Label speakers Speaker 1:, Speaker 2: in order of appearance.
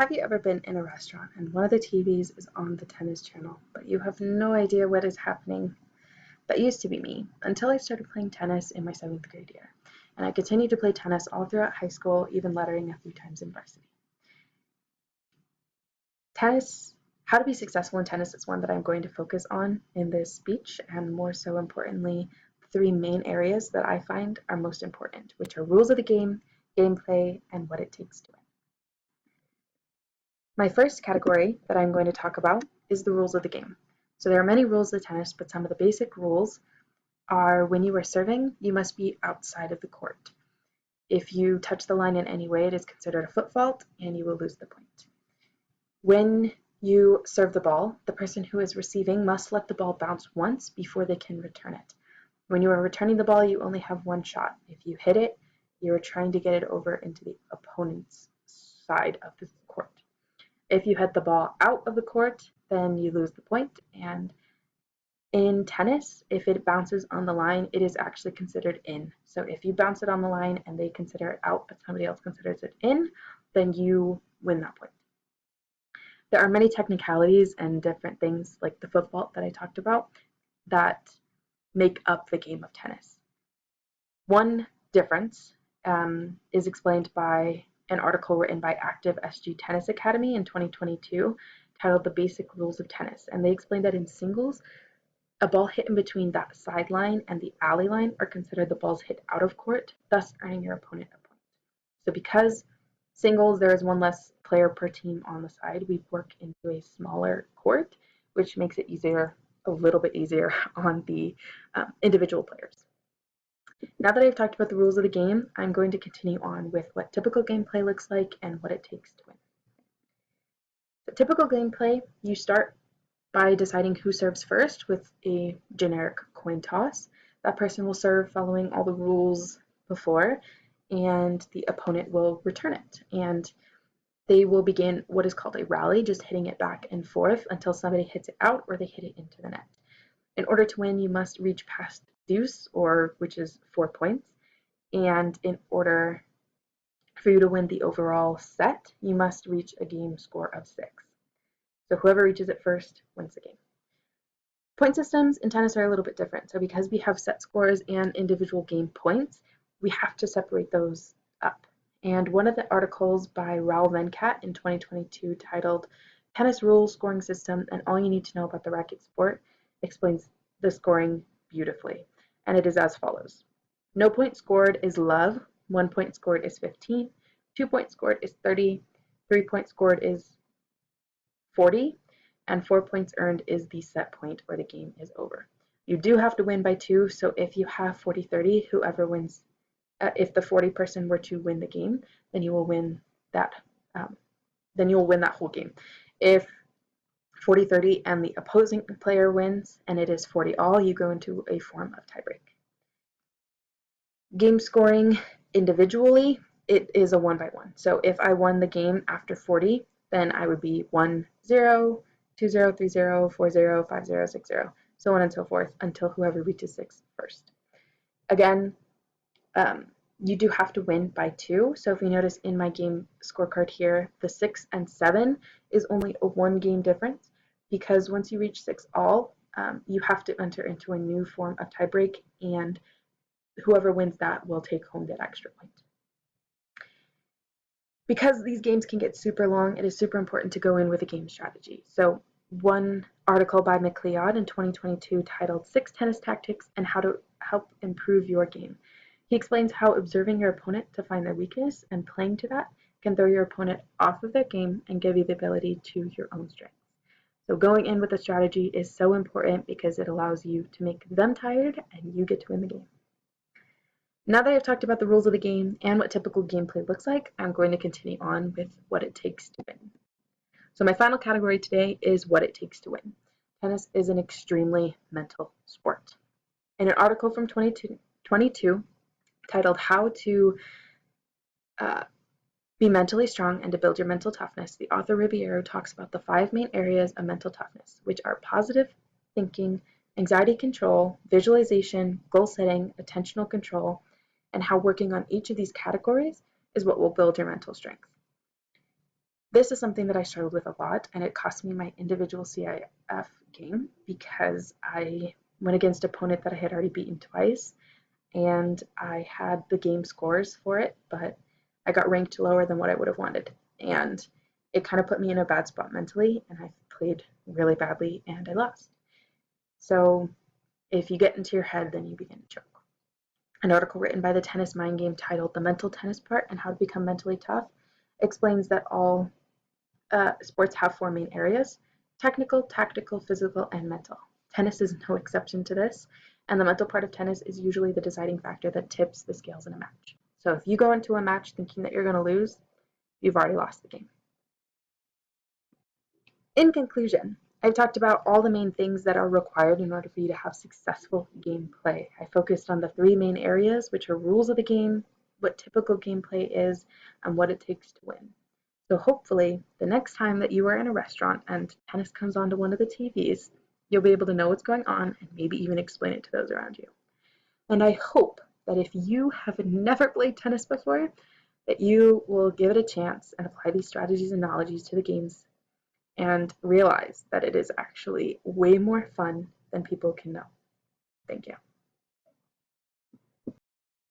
Speaker 1: Have you ever been in a restaurant and one of the TVs is on the tennis channel, but you have no idea what is happening? That used to be me until I started playing tennis in my 7th grade year. And I continued to play tennis all throughout high school, even lettering a few times in varsity. Tennis, how to be successful in tennis is one that I'm going to focus on in this speech, and more so importantly, the three main areas that I find are most important, which are rules of the game, gameplay, and what it takes to win. My first category that I'm going to talk about is the rules of the game. So there are many rules of tennis, but some of the basic rules are when you are serving, you must be outside of the court. If you touch the line in any way, it is considered a foot fault and you will lose the point. When you serve the ball, the person who is receiving must let the ball bounce once before they can return it. When you are returning the ball, you only have one shot. If you hit it, you are trying to get it over into the opponent's side of the court. If you hit the ball out of the court, then you lose the point. And in tennis, if it bounces on the line, it is actually considered in. So if you bounce it on the line and they consider it out, but somebody else considers it in, then you win that point. There are many technicalities and different things like the foot fault that I talked about that make up the game of tennis. One difference is explained by an article written by Active SG Tennis Academy in 2022 titled The Basic Rules of Tennis. And they explained that in singles, a ball hit in between that sideline and the alley line are considered the balls hit out of court, thus earning your opponent a point. So because singles, there is one less player per team on the side, we work into a smaller court, which makes it easier, a little bit easier on the individual players. Now that I've talked about the rules of the game, I'm going to continue on with what typical gameplay looks like and what it takes to win. The typical gameplay, you start by deciding who serves first with a generic coin toss. That person will serve following all the rules before, and the opponent will return it. And they will begin what is called a rally, just hitting it back and forth until somebody hits it out or they hit it into the net. In order to win, you must reach past deuce, or which is 4 points. And in order for you to win the overall set, you must reach a game score of 6. So whoever reaches it first wins the game. Point systems in tennis are a little bit different. So because we have set scores and individual game points, we have to separate those up. And one of the articles by Raul Venkat in 2022 titled Tennis Rules, Scoring System, and All You Need to Know About the Racket Sport explains the scoring beautifully. And it is as follows. No point scored is love, 1 point scored is 15, 2 points scored is 30, 3 points scored is 40, and 4 points earned is the set point or the game is over. You do have to win by 2, so if you have 40-30, whoever wins, if the 40 person were to win the game, then you will win that. Then you'll win that whole game. If 40-30 and the opposing player wins and it is 40-all, you go into a form of tiebreak. Game scoring individually, it is a 1-by-1. So if I won the game after 40, then I would be 1-0, 2-0, 3-0, 4-0, 5-0, 6-0, so on and so forth until whoever reaches 6 first. Again, you do have to win by 2. So if you notice in my game scorecard here, the 6 and 7 is only a 1 game difference, because once you reach 6-all, you have to enter into a new form of tiebreak, and whoever wins that will take home that extra point. Because these games can get super long, it is super important to go in with a game strategy. So one article by McLeod in 2022 titled 6 Tennis Tactics and How to Help Improve Your Game. He explains how observing your opponent to find their weakness and playing to that can throw your opponent off of their game and give you the ability to your own strengths. So going in with a strategy is so important because it allows you to make them tired and you get to win the game. Now that I've talked about the rules of the game and what typical gameplay looks like, I'm going to continue on with what it takes to win. So my final category today is what it takes to win. Tennis is an extremely mental sport. In an article from 2022 titled How to Be Mentally Strong and to Build Your Mental Toughness, the author Ribeiro talks about the 5 main areas of mental toughness, which are positive thinking, anxiety control, visualization, goal setting, attentional control, and how working on each of these categories is what will build your mental strength. This is something that I struggled with a lot, and it cost me my individual CIF game because I went against an opponent that I had already beaten twice, and I had the game scores for it, but I got ranked lower than what I would have wanted. And it kind of put me in a bad spot mentally, and I played really badly and I lost. So if you get into your head, then you begin to choke. An article written by the Tennis Mind Game titled The Mental Tennis Part and How to Become Mentally Tough explains that all sports have four main areas: technical, tactical, physical, and mental. Tennis is no exception to this, and the mental part of tennis is usually the deciding factor that tips the scales in a match. So if you go into a match thinking that you're going to lose, you've already lost the game. In conclusion, I've talked about all the main things that are required in order for you to have successful gameplay. I focused on the three main areas, which are rules of the game, what typical gameplay is, and what it takes to win. So hopefully, the next time that you are in a restaurant and tennis comes onto one of the TVs, you'll be able to know what's going on and maybe even explain it to those around you. And I hope that if you have never played tennis before, that you will give it a chance and apply these strategies and knowledge to the games and realize that it is actually way more fun than people can know. Thank you.